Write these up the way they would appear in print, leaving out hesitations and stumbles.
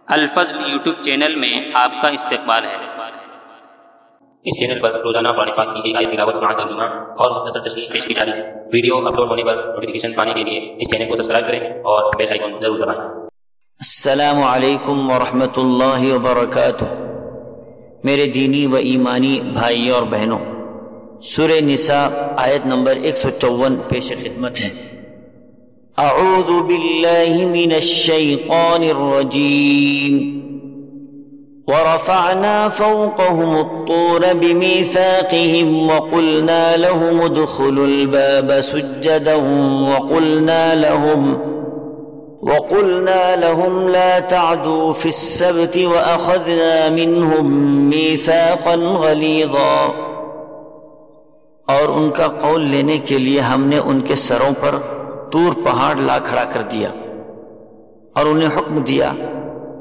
الفضل YouTube channel میں آپ کا استقبال ہے۔ اس چینل پر روزانہ قرآن پاک کی ایک آیت تلاوت مع ترجمہ اور مختصر تشریح پیش کی جا رہی ہے۔ ویڈیو اپلوڈ ہونے پر نوٹیفیکیشن پانے کے لیے اس چینل کو سبسکرائب کریں اور بیل آئیکن ضرور دبائیں۔ السلام علیکم ورحمۃ اللہ وبرکاتہ۔ میرے دینی و ایمانی بھائیوں اور بہنوں، سورہ نساء آیت نمبر 154 پیش خدمت ہے۔ اعوذ باللہ من الشیطان الرجیم۔ ورفعنا فوقهم الطور بميثاقهم وقلنا لهم ادخلوا الباب سجدا وقلنا لهم لا تعدوا في السبت وأخذنا منهم ميثاقا غليظا۔ اور ان کا قول لینے کے لیے ہم نے ان کے سروں پر طور پہاڑ لا کھڑا کر دیا اور انہیں حکم دیا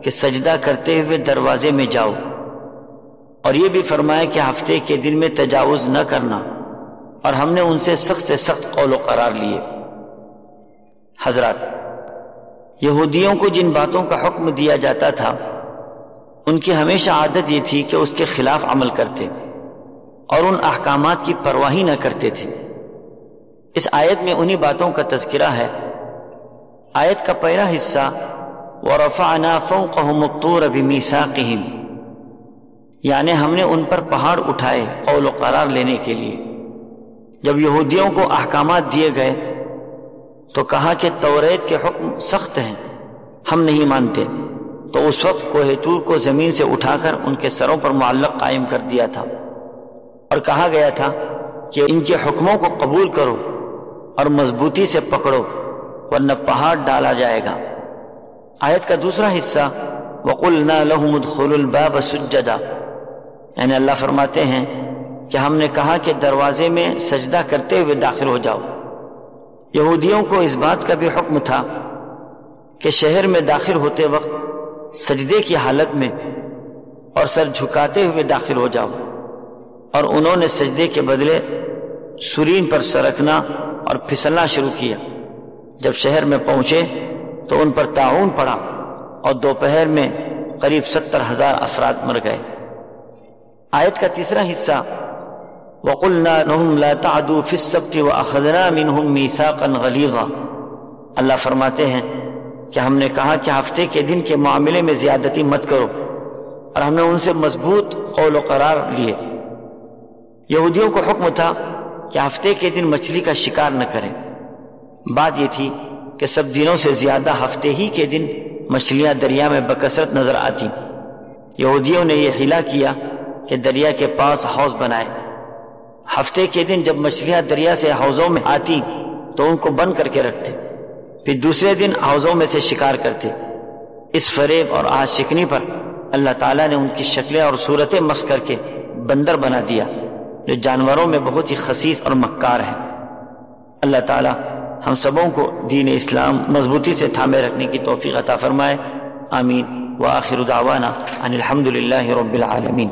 کہ سجدہ کرتے ہوئے دروازے میں جاؤ، اور یہ بھی فرمایا کہ ہفتے کے دن میں تجاوز نہ کرنا، اور ہم نے ان سے سخت قول و قرار لیے۔ حضرات، یہودیوں کو جن باتوں کا حکم دیا جاتا تھا ان کی ہمیشہ عادت یہ تھی کہ اس کے خلاف عمل کرتے اور ان احکامات کی پرواہ نہ کرتے تھے۔ اس آیت میں انہی باتوں کا تذکرہ ہے۔ آیت کا پہلا حصہ وَرَفَعْنَا فَوْقَهُمُ الطُّورَ بِمِيثَاقِهِمْ، یعنی ہم نے ان پر پہاڑ اٹھائے قول و قرار لینے کے لیے۔ جب یہودیوں کو احکامات دیے گئے تو کہا کہ توریت کے حکم سخت ہیں، ہم نہیں مانتے، تو اس وقت کوہ طور کو زمین سے اٹھا کر ان کے سروں پر معلق قائم کر دیا تھا، اور کہا گیا تھا کہ ان کے حکموں کو قبول کرو اور مضبوطی سے پکڑو ورنہ پہاڑ ڈالا جائے گا۔ آیت کا دوسرا حصہ وَقُلْنَا لَهُمُ ادْخُلُوا الْبَابَ سُجَّدًا، یعنی اللہ فرماتے ہیں کہ ہم نے کہا کہ دروازے میں سجدہ کرتے ہوئے داخل ہو جاؤ۔ یہودیوں کو اس بات کا بھی حکم تھا کہ شہر میں داخل ہوتے وقت سجدے کی حالت میں اور سر جھکاتے ہوئے داخل ہو جاؤ، اور انہوں نے سجدے کے بدلے سرین پر سرکنا اور پھسلنا شروع کیا۔ جب شہر میں پہنچے تو ان پر طاعون پڑا اور دوپہر میں قریب 70,000 افراد مر گئے۔ آیت کا تیسرا حصہ وَقُلْنَا لَهُمْ لَا تَعْدُوا فِي السَّبْتِ وَأَخَذْنَا مِنْهُمْ مِيثَاقًا غَلِيظًا۔ اللہ فرماتے ہیں کہ ہم نے کہا کہ ہفتے کے دن کے معاملے میں زیادتی مت کرو، اور ہم نے ان سے مضبوط قول و قرار لیے۔ یہودیوں کو حکم تھا کہ ہفتے کے دن مچھلی کا شکار نہ کریں۔ بات یہ تھی کہ سب دنوں سے زیادہ ہفتے ہی کے دن مچھلیاں دریا میں بکثرت نظر آتی۔ یہودیوں نے یہ حیلہ کیا کہ دریا کے پاس حوض بنائے۔ ہفتے کے دن جب مچھلیاں دریا سے حوضوں میں آتی تو ان کو بند کر کے رکھتے، پھر دوسرے دن حوضوں میں سے شکار کرتے۔ اس فریب اور عہد شکنی پر اللہ تعالیٰ نے ان کی شکلیں اور صورتیں مسخ کر کے بندر بنا دیا، جو جانوروں میں بہت ہی خسیس اور مکار ہے۔ اللہ تعالیٰ ہم سبوں کو دین اسلام مضبوطی سے تھامے رکھنے کی توفیق عطا فرمائے۔ آمین۔ وآخر دعوانا ان الحمد للہ رب العالمین۔